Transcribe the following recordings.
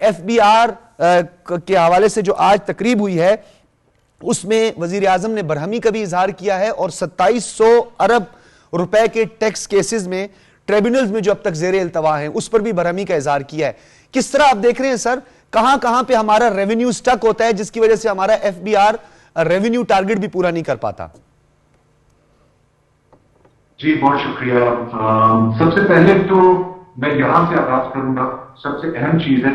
F B are کے حوالے سے جو آج تقریب ہوئی ہے اس میں وزیر اعظم نے برہمی کا بھی اظہار کیا ہے اور 2700 ارب روپے کے ٹیکس کیسز میں ٹریبونلز میں جو اب تک زیر التوا ہیں اس پر بھی برہمی کا اظہار کیا ہے. کس طرح آپ دیکھ رہے ہیں سر, کہاں پہ ہمارا ریونیو سٹک ہوتا ہے جس کی وجہ سے ہمارا F B R revenue target بھی پورا نہیں کر پاتا؟ جی بہت شکریہ. سب سے پہلے تو میں یہاں سے آغاز کروں گا, سب سے اہم چیز ہے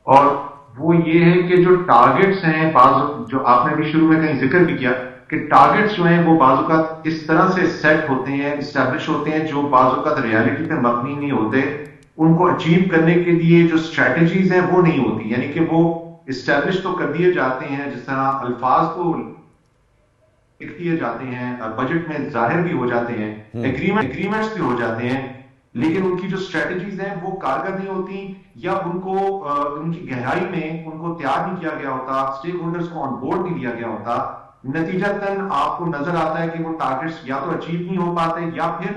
اور وہ یہ ہے کہ جو ٹارگٹس ہیں, بعض جو آپ نے بھی شروع میں کہیں ذکر بھی کیا کہ ٹارگٹس جو ہیں وہ بعض اوقات اس طرح سے سیٹ ہوتے ہیں, اسٹیبلش ہوتے ہیں, جو بعض اوقات ریالٹی پہ مبنی نہیں ہوتے. ان کو اچیو کرنے کے لیے جو اسٹریٹجیز ہیں وہ نہیں ہوتی, یعنی کہ وہ اسٹیبلش تو کر دیے جاتے ہیں, جس طرح الفاظ تو لکھ دیے جاتے ہیں, بجٹ میں ظاہر بھی ہو جاتے ہیں, ایگریمنٹس بھی ہو جاتے ہیں, لیکن ان کی جو اسٹریٹجیز ہیں وہ کارگر نہیں ہوتی یا ان کو ان کی گہرائی میں ان کو تیار نہیں کیا گیا ہوتا, اسٹیک ہولڈرز کو آن بورڈ نہیں لیا گیا ہوتا. نتیجتاً آپ کو نظر آتا ہے کہ وہ ٹارگٹس یا تو اچیو نہیں ہو پاتے یا پھر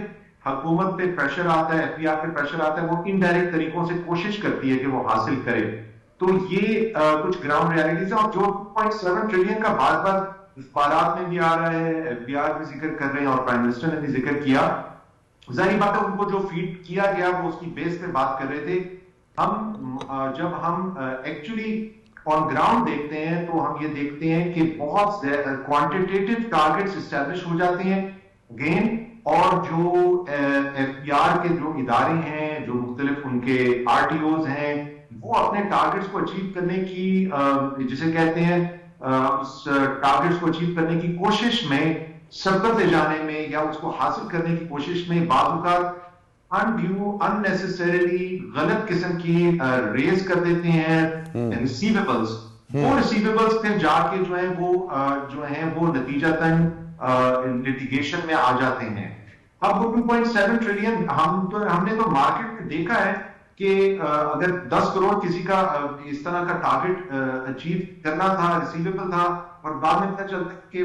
حکومت پہ پریشر آتا ہے, ایف بی آر پہ پریشر آتا ہے, وہ انڈائریکٹ طریقوں سے کوشش کرتی ہے کہ وہ حاصل کرے. تو یہ کچھ گراؤنڈ ریالٹیز ہیں. اور جو 2.7 ٹریلین کا بار بار اخبارات میں بھی آ رہا ہے, ایف بی آر بھی ذکر کر رہے ہیں اور پرائم منسٹر نے بھی ذکر کیا, ظاہری بات ہے ان کو جو فیڈ کیا گیا وہ اس کی بیس پہ بات کر رہے تھے. جب ہم ایکچولی آن گراؤنڈ دیکھتے ہیں تو ہم یہ دیکھتے ہیں کہ بہت کوانٹیٹیو ٹارگٹس اسٹیبلش ہو جاتے ہیں گین, اور جو ایف بی آر کے جو ادارے ہیں, جو مختلف ان کے آر ٹی اوز ہیں, وہ اپنے ٹارگٹس کو اچیو کرنے کی جسے کہتے ہیں اس ٹارگٹس کو اچیو کرنے کی کوشش میں, سبقت لے جانے میں یا اس کو حاصل کرنے کی کوشش میں بعض اوقات unnecessarily غلط قسم کی ریز کر دیتے ہیں ریسیویبلز. وہ ریسیویبلز پھر جا کے جو ہیں وہ نتیجتاً لٹیگیشن میں آ جاتے ہیں. اب وہ 2.7 ٹریلین ہم نے تو مارکیٹ میں دیکھا ہے کہ اگر 10 کروڑ کسی کا اس طرح کا ٹارگٹ اچیو کرنا تھا, ریسیویبل تھا, اور بعد میں پتہ چلتا ہے کہ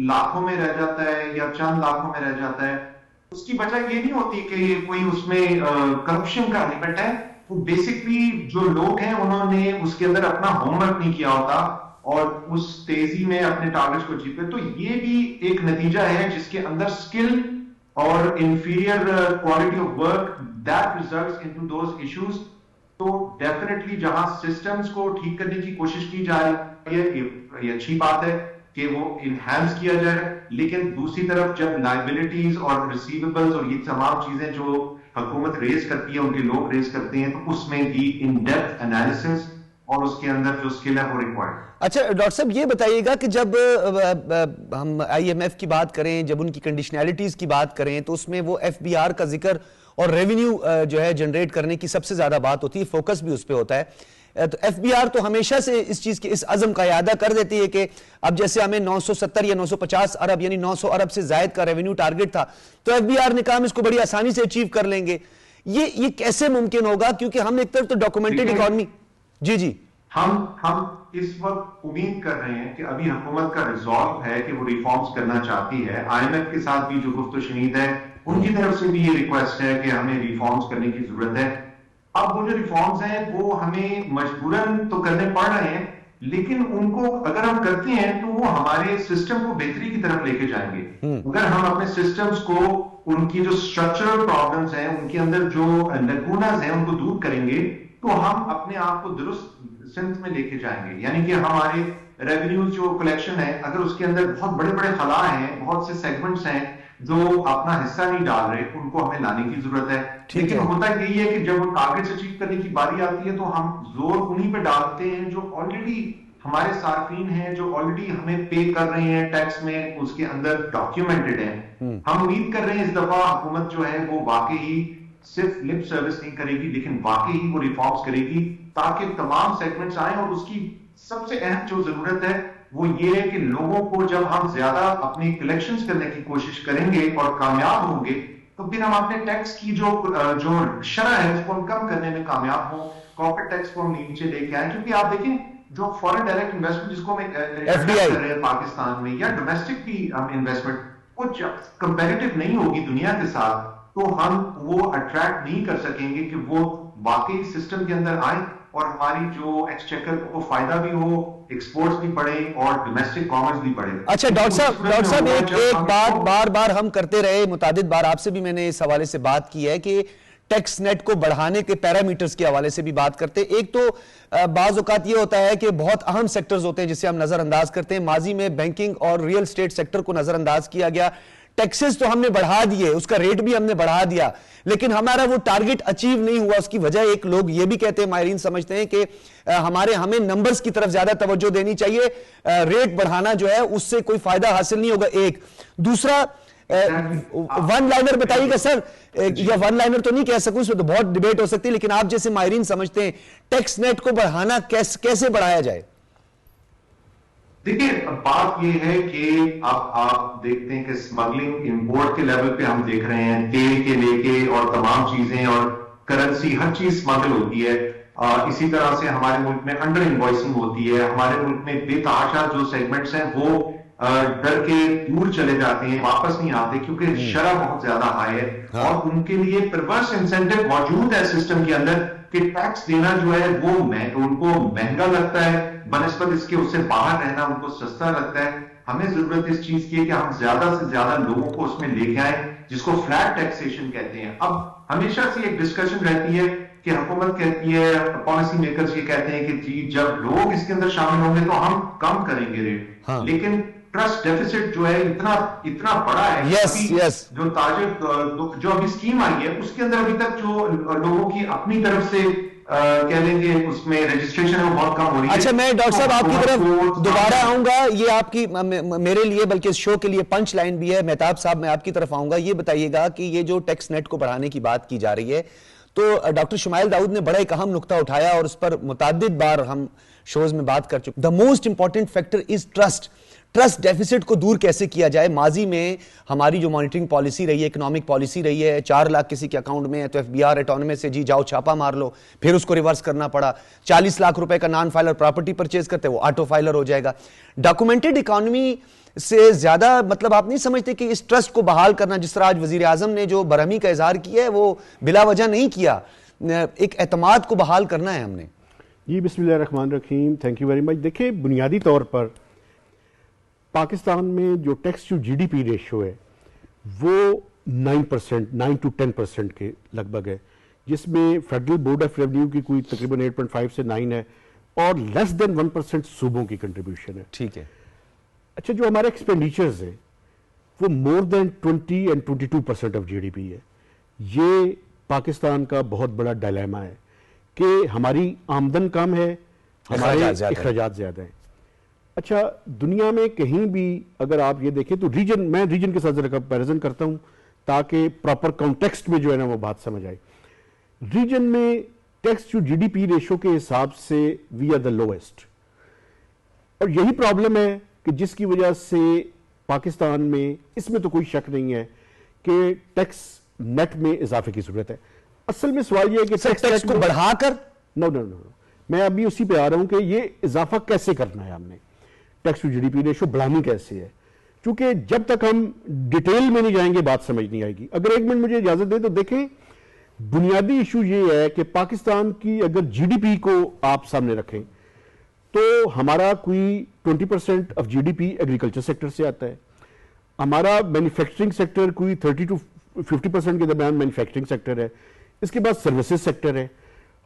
لاکھوں میں رہ جاتا ہے یا چند لاکھوں میں رہ جاتا ہے, اس کی وجہ یہ نہیں ہوتی کہ کوئی اس میں کرپشن کا ایلیمنٹ ہے. وہ بیسکلی جو لوگ ہیں انہوں نے اس کے اندر اپنا ہوم ورک نہیں کیا ہوتا اور اس تیزی میں اپنے ٹارگٹس کو اچیو کر. تو یہ بھی ایک نتیجہ ہے جس کے اندر اسکل اور inferior quality of work that results into those issues. تو ڈیفینیٹلی جہاں سسٹمز کو ٹھیک کرنے کی کوشش کی جا رہی ہے یہ اچھی بات ہے کہ وہ انہینس کیا جائے, لیکن دوسری طرف جب لائبلٹیز اور ریسیویبلز اور یہ تمام چیزیں جو حکومت ریز کرتی ہے, ان کے لوگ ریز کرتے ہیں, تو اس میں بھی ان ڈیپتھ انالیسس اور اس کے اندر جو اسکل ہے وہ ریکوائرڈ. اچھا ڈاکٹر صاحب یہ بتائیے گا کہ جب ہم آئی ایم ایف کی بات کریں, جب ان کی کنڈیشنلٹیز کی بات کریں, تو اس میں وہ ایف بی آر کا ذکر اور ریونیو جو ہے جنریٹ کرنے کی سب سے زیادہ بات ہوتی ہے, فوکس بھی اس پہ ہوتا ہے. تو ایف بی آر تو ہمیشہ سے اس چیز کے اس عزم کا اعادہ کر دیتی ہے کہ اب جیسے ہمیں 970 یا 950 ارب یعنی 900 ارب سے زائد کا ریونیو ٹارگٹ تھا, تو ایف بی آر نے کہا ہم اس کو بڑی آسانی سے اچیو کر لیں گے. یہ کیسے ممکن ہوگا, کیونکہ ہم ایک طرف تو ڈاکومنٹڈ اکانومی. جی ہم اس وقت امید کر رہے ہیں کہ ابھی حکومت کا ریزالو ہے کہ وہ ریفارمز کرنا چاہتی ہے. آئی ایم ایف کے ساتھ بھی جو گفت و شنید ہے ان کی طرف سے بھی یہ ریکویسٹ ہے کہ ہمیں ریفارمز کرنے کی ضرورت ہے. اب وہ جو ریفارمز ہیں وہ ہمیں مجبوراً تو کرنے پڑ رہے ہیں, لیکن ان کو اگر ہم کرتے ہیں تو وہ ہمارے سسٹم کو بہتری کی طرف لے کے جائیں گے. اگر ہم اپنے سسٹمز کو ان کی جو اسٹرکچرل پرابلمز ہیں, ان کے اندر جو لیکوناز ہیں, ان کو دور کریں گے تو ہم اپنے آپ کو درست سمت میں لے کے جائیں گے. یعنی کہ ہمارے ریونیوز جو کلیکشن ہے, اگر اس کے اندر بہت بڑے بڑے خلا ہیں, بہت سے سیگمنٹس ہیں جو اپنا حصہ نہیں ڈال رہے, ان کو ہمیں لانے کی ضرورت ہے. لیکن ہوتا یہی ہے کہ جب وہ ٹارگٹس اچیو کرنے کی باری آتی ہے تو ہم زور انہی پہ ڈالتے ہیں جو آلریڈی ہمارے صارفین ہیں, جو آلریڈی ہمیں پے کر رہے ہیں ٹیکس میں, اس کے اندر ڈاکیومنٹڈ ہیں. ہم امید کر رہے ہیں اس دفعہ حکومت جو ہے وہ واقعی صرف لپ سروس نہیں کرے گی, لیکن واقعی وہ ریفارمز کرے گی تاکہ تمام سیگمنٹس آئیں. اور اس کی سب سے اہم جو ضرورت ہے وہ یہ ہے کہ لوگوں کو جب ہم زیادہ اپنی کلیکشنز کرنے کی کوشش کریں گے اور کامیاب ہوں گے تو پھر ہم اپنے ٹیکس کی جو شرح ہے اس کو ہم کم کرنے میں کامیاب ہوں, کارپوریٹ ٹیکس کو ہم نیچے لے کے آئیں. کیونکہ آپ دیکھیں جو فورن ڈائریکٹ انویسٹمنٹ جس کو ہم کر رہے ہیں پاکستان میں, یا ڈومیسٹک بھی انویسٹمنٹ, وہ کمپیریٹیو نہیں ہوگی دنیا کے ساتھ, تو ہم وہ اٹریکٹ نہیں کر سکیں گے کہ وہ واقعی سسٹم کے اندر آئیں اور ہماری جو ایکسچیکر کو فائدہ بھی ہو, ایکسپورٹس بھی بڑھے اور ڈومیسٹک کامرس بھی بڑھے. اچھا ڈاکٹر صاحب ایک بات بار بار ہم کرتے رہے, متعدد بار آپ سے بھی میں نے اس حوالے سے بات کی ہے کہ ٹیکس نیٹ کو بڑھانے کے پیرامیٹرز کے حوالے سے بھی بات کرتے. ایک تو بعض اوقات یہ ہوتا ہے کہ بہت اہم سیکٹرز ہوتے ہیں جسے ہم نظر انداز کرتے ہیں. ماضی میں بینکنگ اور ریل اسٹیٹ سیکٹر کو نظر انداز کیا گیا, ٹیکسز تو ہم نے بڑھا دیے, اس کا ریٹ بھی ہم نے بڑھا دیا, لیکن ہمارا وہ ٹارگٹ اچیو نہیں ہوا. اس کی وجہ ایک لوگ یہ بھی کہتے ہیں, ماہرین سمجھتے ہیں کہ ہمیں نمبرز کی طرف زیادہ توجہ دینی چاہیے, ریٹ بڑھانا جو ہے اس سے کوئی فائدہ حاصل نہیں ہوگا. ایک دوسرا ون لائنر بتائیے گا سر, یا ون لائنر تو نہیں کہہ سکوں, اس میں تو بہت ڈیبیٹ ہو سکتی ہے, لیکن آپ جیسے ماہرین سمجھتے ہیں ٹیکس نیٹ کو بڑھانا کیسے بڑھایا جائے؟ دیکھیں بات یہ ہے کہ آپ دیکھتے ہیں کہ اسمگلنگ امپورٹ کے لیول پہ ہم دیکھ رہے ہیں, تیل کے لے کے اور تمام چیزیں اور کرنسی ہر چیز اسمگل ہوتی ہے. اسی طرح سے ہمارے ملک میں انڈر انوائسنگ ہوتی ہے. ہمارے ملک میں بے تحاشا جو سیگمنٹس ہیں وہ ڈر کے دور چلے جاتے ہیں, واپس نہیں آتے کیونکہ شرح بہت زیادہ ہائی ہے, اور ان کے لیے پرورس انسینٹیو موجود ہے سسٹم کے اندر کہ ٹیکس دینا جو ہے وہ ان کو مہنگا لگتا ہے بنسبت اس کے, اس سے باہر رہنا ان کو سستا لگتا ہے. ہمیں ضرورت اس چیز کی ہے کہ ہم زیادہ سے زیادہ لوگوں کو اس میں لے کے آئیں, جس کو فلیٹ ٹیکسیشن کہتے ہیں. اب ہمیشہ سے ایک ڈسکشن رہتی ہے کہ حکومت کہتی ہے, پالیسی میکرز یہ کہتے ہیں کہ جی جب لوگ اس کے اندر شامل ہوں گے تو ہم کم کریں گے ریٹ, لیکن ٹرسٹ ڈیفیسٹ جو ہے اتنا بڑا ہے. جو تاجر جو ابھی اسکیم آئی ہے اس کے اندر ابھی تک جو لوگوں کی اپنی طرف سے کہہ لیں گے اس میں رجسٹریشن ہے وہ بہت کم ہو رہی ہے. اچھا میں ڈاکٹر صاحب آپ کی طرف دوبارہ آؤں گا, یہ آپ کی میرے لیے بلکہ اس شو کے لیے پنچ لائن بھی ہے. مہتاب صاحب میں آپ کی طرف آؤں گا, یہ بتائیے گا کہ یہ جو ٹیکس نیٹ کو بڑھانے کی بات کی جا رہی ہے تو ڈاکٹر شمائل داؤد نے بڑا ایک اہم نقطہ اٹھایا اور اس پر متعدد بار ہم شوز میں بات کر چکے. The most important factor is trust. Trust deficits کو دور کیسے کیا جائے؟ ماضی میں ہماری جو مانیٹرنگ پالیسی رہی ہے, اکنامک پالیسی رہی ہے, 4 لاکھ کسی کے اکاؤنٹ میں ہے تو ایف بی آر اٹانومس سے جی جاؤ چھاپا مار لو, پھر اس کو ریورس کرنا پڑا. 40 لاکھ روپے کا نان فائلر پراپرٹی پرچیز کرتے وہ آٹو فائلر ہو جائے گا. ڈاکومنٹڈ اکانومی سے زیادہ مطلب آپ نہیں سمجھتے کہ اس ٹرسٹ کو بحال کرنا, جس طرح آج وزیر اعظم نے جو برہمی کا اظہار کیا ہے وہ بلا وجہ نہیں کیا, ایک اعتماد کو بحال کرنا ہے ہم نے. جی بسم اللہ الرحمن الرحیم, تھینک یو ویری مچ. دیکھیں بنیادی طور پر پاکستان میں جو tax to G D P ratio ہے وہ 9%, 9 to 10% کے لگ بھگ ہے, جس میں فیڈرل بورڈ آف ریونیو کی کوئی تقریباً 8.5 سے 9 ہے, اور لیس دین 1% صوبوں کی کنٹریبیوشن ہے. ٹھیک ہے. اچھا جو ہمارے ایکسپینڈیچرز ہیں وہ more than 20 and 22% of G D P ہے. یہ پاکستان کا بہت بڑا ڈائلیما ہے کہ ہماری آمدن کم ہے, ہمارے اخراجات زیادہ ہیں. اچھا دنیا میں کہیں بھی اگر آپ یہ دیکھیں تو میں ریجن کے ساتھ ذرا کمپیریزن کرتا ہوں تاکہ پراپر کانٹیکسٹ میں جو ہے نا وہ بات سمجھ آئے. ریجن میں tax to G D P ratio کے حساب سے وی آر دا لوئسٹ, اور یہی پرابلم ہے کہ جس کی وجہ سے پاکستان میں, اس میں تو کوئی شک نہیں ہے کہ ٹیکس نیٹ میں اضافے کی ضرورت ہے. اصل میں سوال یہ ہے کہ ٹیکس کو بڑھا کر نو میں ابھی اسی پہ آ رہا ہوں کہ یہ اضافہ کیسے کرنا ہے. ہم نے tax to G D P ratio بڑھانی کیسے ہے, چونکہ جب تک ہم ڈیٹیل میں نہیں جائیں گے بات سمجھ نہیں آئے گی. اگر ایک منٹ مجھے اجازت دیں تو دیکھیں بنیادی ایشو یہ ہے کہ پاکستان کی اگر جی ڈی پی کو آپ سامنے رکھیں تو ہمارا کوئی 20% of G D P agriculture sector سے آتا ہے, ہمارا مینوفیکچرنگ سیکٹر کوئی 30 to 50% کے درمیان مینوفیکچرنگ سیکٹر ہے, اس کے بعد سروسز سیکٹر ہے,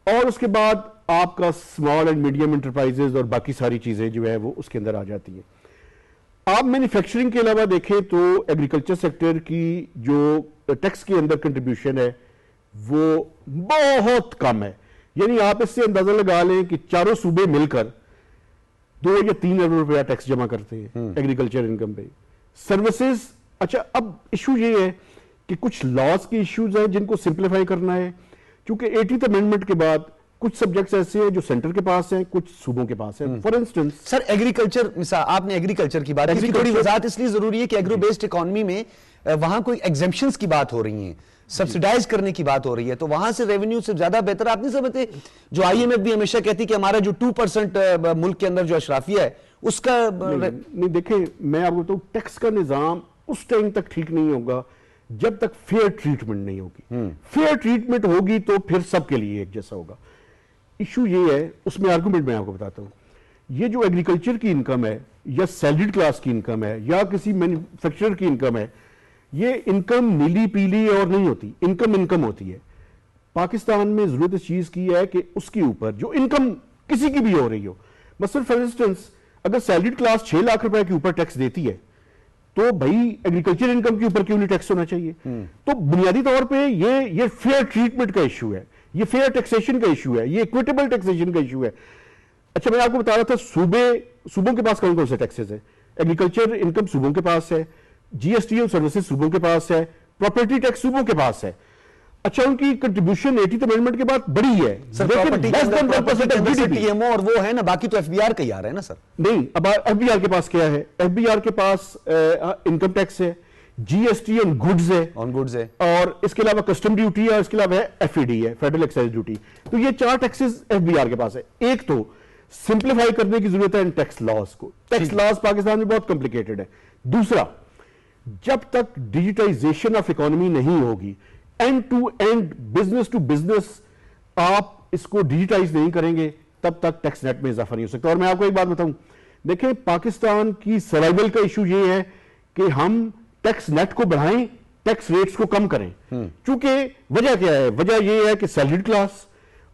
اور اس کے بعد آپ کا اسمال اینڈ میڈیم انٹرپرائزز اور باقی ساری چیزیں جو ہے وہ اس کے اندر آ جاتی ہیں. آپ مینوفیکچرنگ کے علاوہ دیکھیں تو ایگریکلچر سیکٹر کی جو ٹیکس کے اندر کنٹریبیوشن ہے وہ بہت کم ہے. یعنی آپ اس سے اندازہ لگا لیں کہ چاروں صوبے مل کر 2 یا 3 ارب روپیہ ٹیکس جمع کرتے ہیں ایگریکلچر انکم پہ. سروسز, اچھا اب ایشو یہ ہے کہ کچھ لاز کے ایشوز ہیں جن کو سمپلیفائی کرنا ہے, کیونکہ 80th امینڈمنٹ کے بعد کچھ سبجیکٹس ایسے ہیں جو سینٹر کے پاس ہیں, کچھ صوبوں کے پاس ہیں. فار انسٹنس سر ایگریکلچر, مثال آپ نے ایگریکلچر کی بات کی, تھوڑی وضاحت اس لیے ضروری ہے کہ ایگرو بیسڈ اکانومی میں وہاں کوئی ایگزمپشنز کی بات ہو رہی ہیں, سبسیڈائز کرنے کی بات ہو رہی ہے, تو وہاں سے ریونیو سے زیادہ بہتر آپ نہیں سمجھتے؟ جو آئی ایم ایف بھی ہمیشہ کہتی کہ ہمارا جو 2% ملک کے اندر جو اشرافیہ ہے اس کا نہیں. دیکھیں میں آپ کو بتاؤں ٹیکس کا نظام اس ٹائم تک ٹھیک نہیں ہوگا جب تک فیئر ٹریٹمنٹ نہیں ہوگی. فیئر ٹریٹمنٹ ہوگی تو پھر سب کے لیے ایک جیسا ہوگا. ایشو یہ ہے, اس میں آرگومنٹ میں آپ کو بتاتا ہوں, یہ جو ایگریکلچر کی انکم ہے یا سیلریڈ کلاس کی انکم ہے یا کسی مینوفیکچرر کی انکم ہے, یہ انکم نیلی پیلی اور نہیں ہوتی, انکم ہوتی ہے. پاکستان میں ضرورت اس چیز کی ہے کہ اس کے اوپر جو انکم کسی کی بھی ہو رہی ہو, مثلا فار انسٹنس اگر سیلریڈ کلاس 6 لاکھ روپے کے اوپر ٹیکس دیتی ہے تو بھائی ایگریکلچر انکم کے اوپر کیوں نہیں ٹیکس ہونا چاہیے؟ تو بنیادی طور پہ یہ فیئر ٹریٹمنٹ کا ایشو ہے, یہ فیئر ٹیکسیشن کا ایشو ہے, یہ ایکویٹیبل ٹیکسیشن کا ایشو ہے. اچھا میں آپ کو بتا رہا تھا صوبوں کے پاس کون سے ٹیکسز ہیں. ایگریکلچر انکم صوبوں کے پاس ہے, جی ایس ٹی اور سروسز صوبوں کے پاس ہے, پراپرٹی ٹیکس صوبوں کے پاس ہے. اچھا ان کی کنٹریبیوشن 80th امینڈمنٹ کے بعد بڑی ہے, اور وہ ہے نا, باقی تو ایف بی آر کا ہی آ رہا ہے نا سر. نہیں, اب ایف بی آر کے پاس کیا ہے, ایف بی آر کے پاس انکم ٹیکس ہے, جی ایس ٹی آن گڈز ہے, اور اس کے علاوہ کسٹم ڈیوٹی ہے, اور اس کے علاوہ ایف ای ڈی ہے, فیڈرل ایکسائز ڈیوٹی. تو یہ 4 ٹیکسز ایف بی آر کے پاس ہے. ایک تو سمپلیفائی کرنے کی ضرورت ہے ان ٹیکس لاز کو, ٹیکس لاز پاکستان میں بہت کمپلیکیٹڈ ہے. دوسرا, جب تک ڈیجیٹائزیشن آف اکانومی نہیں ہوگی, end to end business to business آپ اس کو ڈیجیٹائز نہیں کریں گے, تب تک ٹیکس نیٹ میں اضافہ نہیں ہو سکتا. اور میں آپ کو ایک بات بتاؤں, دیکھیں پاکستان کی سروائیول کا ایشو یہ ہے کہ ہم ٹیکس نیٹ کو بڑھائیں, ٹیکس ریٹس کو کم کریں. چونکہ وجہ کیا ہے, وجہ یہ ہے کہ سیلریڈ کلاس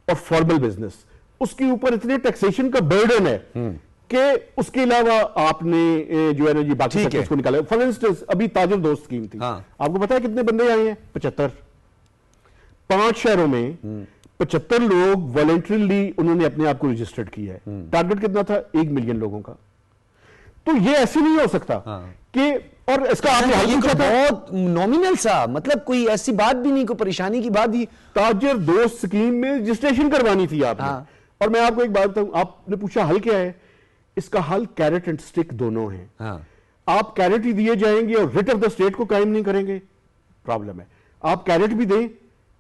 اور فارمل بزنس, اس کے اوپر اتنے ٹیکسیشن کا برڈن ہے کہ اس کے علاوہ آپ نے جو ہے نا جی باقی سیکٹرز کو نکالا. فار انسٹنس ابھی تاجر دوست اسکیم تھی, آپ کو پتا ہے کتنے بندے آئے ہیں؟ 75. 5 شہروں میں 75 لوگ والنٹریلی انہوں نے اپنے آپ کو رجسٹرڈ کیا ہے. ٹارگٹ کتنا تھا؟ 1 ملین لوگوں کا. تو یہ ایسے نہیں ہو سکتا کہ, اور اس کا آپ نے بہت نومینل سا, مطلب کوئی ایسی بات بھی نہیں, کوئی پریشانی کی بات ہی. تاجر دوست اسکیم میں رجسٹریشن کروانی تھی آپ نے. اور میں آپ کو ایک بات بتاؤں, آپ نے پوچھا حل کیا ہے, اس کا حل کیرٹ اینڈ سٹک دونوں ہیں. آپ کیرٹ ہی دیے جائیں گے اور ریٹ آف دا اسٹیٹ کو قائم نہیں کریں گے, پرابلم ہے. آپ کیرٹ بھی دیں,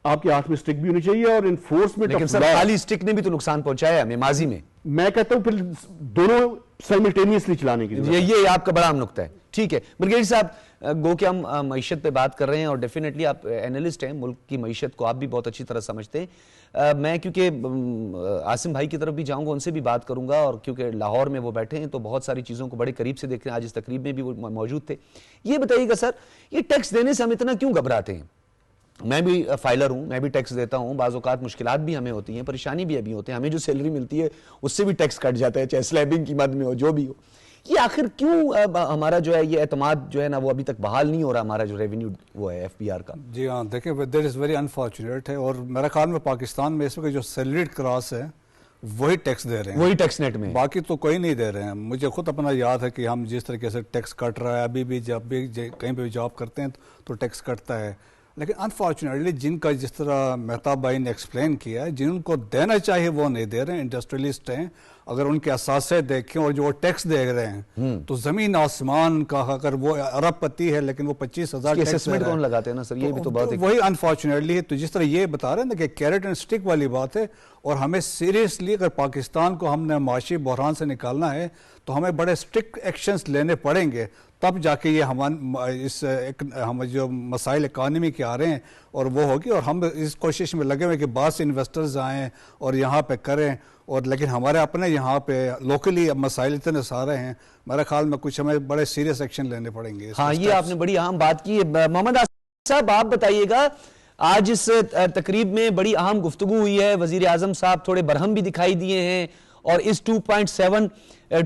آپ کے ہاتھ میں سٹک بھی ہونی چاہیے, اور انفورسمنٹ. لیکن سر خالی سٹک نے بھی تو نقصان پہنچایا ہمیں ماضی میں. میں کہتا ہوں پھر دونوں سائملٹینیسلی چلانے کی ضرورت. یہ آپ کا بڑا اہم نقطہ ہے. ٹھیک ہے برگیڈی صاحب, گو کہ ہم معیشت پہ بات کر رہے ہیں, اور ڈیفینیٹلی آپ اینالسٹ ہیں, ملک کی معیشت کو آپ بھی بہت اچھی طرح سمجھتے ہیں. میں کیونکہ عاصم بھائی کی طرف بھی جاؤں گا, ان سے بھی بات کروں گا, اور کیونکہ لاہور میں وہ بیٹھے ہیں تو بہت ساری چیزوں کو بڑے قریب سے دیکھ رہے ہیں. آج اس تقریب میں بھی وہ موجود تھے. یہ بتائیے گا سر, یہ ٹیکس دینے سے ہم اتنا کیوں گھبراتے ہیں؟ میں بھی فائلر ہوں, میں بھی ٹیکس دیتا ہوں, بعض اوقات مشکلات بھی ہمیں ہوتی ہیں, پریشانی بھی ابھی ہوتے ہیں, ہمیں جو سیلری ملتی ہے اس سے بھی ٹیکس کٹ جاتا ہے, چاہے سلیبنگ کی مد میں ہو, جو بھی ہو. یہ آخر کیوں ہمارا جو ہے یہ اعتماد جو ہے نا وہ ابھی تک بحال نہیں ہو رہا, ہمارا جو ریونیو وہ ہے ایف پی آر کا؟ جی ہاں, دیکھیں دیٹ از ویری انفارچونیٹ ہے, اور میرا خیال میں پاکستان میں اس وقت جو سیلریڈ کلاس ہے وہی ٹیکس دے رہے ہیں, وہی ٹیکس نیٹ میں, باقی تو کوئی نہیں دے رہے ہیں. مجھے خود اپنا یاد ہے کہ ہم جس طریقے سے ٹیکس کٹ رہا ہے, ابھی بھی جب بھی کہیں پہ بھی جاب کرتے ہیں تو ٹیکس کٹتا ہے. لیکن انفارچونیٹلی جن کا جس طرح مہتاب بھائی نے ایکسپلین کیا ہے, جن کو دینا چاہیے وہ نہیں دے رہے ہیں. انڈسٹریلسٹ ہیں, اگر ان کے اثاثے دیکھیں اور جو وہ ٹیکس دے رہے ہیں تو زمین آسمان کا, اگر وہ ارب پتی ہے لیکن وہ 25,000 اسسمنٹ کون لگاتے ہیں نا سر, یہ بھی تو بات ہے. وہی انفارچونیٹلی ہے. تو جس طرح یہ بتا رہے ہیں نا کہ کیرٹ اینڈ سٹک والی بات ہے, اور ہمیں سیریسلی اگر پاکستان کو ہم نے معاشی بحران سے نکالنا ہے تو ہمیں بڑے اسٹرکٹ ایکشنز لینے پڑیں گے, تب جا کے یہ ہم جو مسائل اکانومی کے آ رہے ہیں اور وہ ہوگی. اور ہم اس کوشش میں لگے ہوئے کہ بعض انویسٹرز آئیں اور یہاں پہ کریں, اور لیکن ہمارے اپنے یہاں پہ لوکلی مسائل اتنے سارے ہیں, میرے خیال میں کچھ ہمیں بڑے سیریس ایکشن لینے پڑیں گے. ہاں, یہ آپ نے بڑی اہم بات کی. محمد آصف صاحب آپ بتائیے گا, آج اس تقریب میں بڑی اہم گفتگو ہوئی ہے, وزیر اعظم صاحب تھوڑے برہم بھی دکھائی دیے ہیں, اور اس 2.7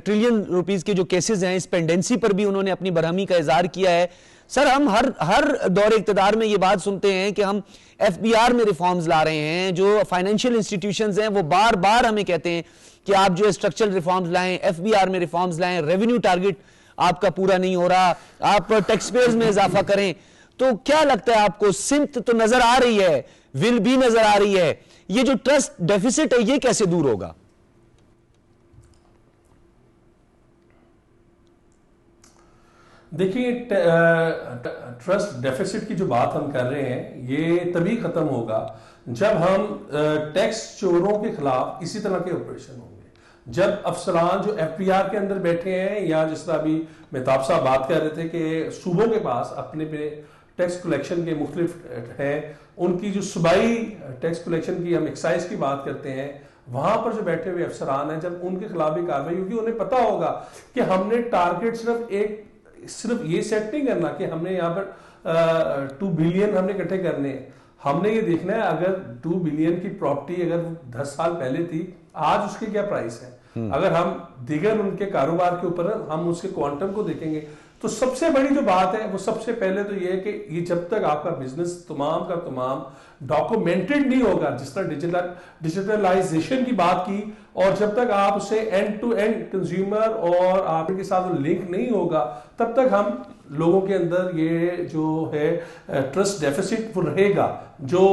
ٹریلین روپیز کے جو کیسز ہیں اس پینڈنسی پر بھی انہوں نے اپنی برہمی کا اظہار کیا ہے. سر ہم ہر دور اقتدار میں یہ بات سنتے ہیں کہ ہم ایف بی آر میں ریفارمز لا رہے ہیں, جو فائنینشیل انسٹیٹیوشنز ہیں وہ بار بار ہمیں کہتے ہیں کہ آپ جو اسٹرکچرل ریفارمز لائیں, ایف بی آر میں ریفارمز لائیں, ریونیو ٹارگٹ آپ کا پورا نہیں ہو رہا, آپ ٹیکس پیئرز میں اضافہ کریں. تو کیا لگتا ہے آپ کو, سمت تو نظر آ رہی ہے, ول بھی نظر آ رہی ہے, یہ جو ٹرسٹ ڈیفیسٹ ہے یہ کیسے دور ہوگا؟ دیکھیے ٹرسٹ ڈیفیسٹ کی جو بات ہم کر رہے ہیں یہ تبھی ختم ہوگا جب ہم ٹیکس چوروں کے خلاف اسی طرح کے آپریشن ہوں گے. جب افسران جو ایف پی آر کے اندر بیٹھے ہیں, یا جس طرح ابھی مہتاب صاحب بات کر رہے تھے کہ صوبوں کے پاس اپنے پہ ٹیکس کلیکشن کے مختلف ہیں, ان کی جو صوبائی ٹیکس کلیکشن کی ہم ایکسائز کی بات کرتے ہیں وہاں پر جو بیٹھے ہوئے افسران ہیں جب ان کے خلاف بھی کارروائی ہوگی انہیں پتا ہوگا کہ ہم نے ٹارگٹ صرف یہ سیٹ نہیں کرنا کہ ہم نے یہاں پر 2 بلین ہم نے اکٹھے کرنے ہیں. ہم نے یہ دیکھنا ہے اگر 2 بلین کی پراپرٹی اگر 10 سال پہلے تھی آج اس کی کیا پرائس ہے. اگر ہم دیگر ان کے کاروبار کے اوپر ہم اس کے کوانٹم کو دیکھیں گے تو سب سے بڑی جو بات ہے وہ سب سے پہلے تو یہ ہے کہ یہ جب تک آپ کا بزنس تمام کا تمام ڈاکومنٹڈ نہیں ہوگا, جس طرح ڈیجیٹلائزیشن کی بات کی, اور جب تک آپ اسے اینڈ ٹو اینڈ کنزیومر اور آپ کے ساتھ لنک نہیں ہوگا تب تک ہم لوگوں کے اندر یہ جو ہے ٹرسٹ ڈیفیسٹ وہ رہے گا. جو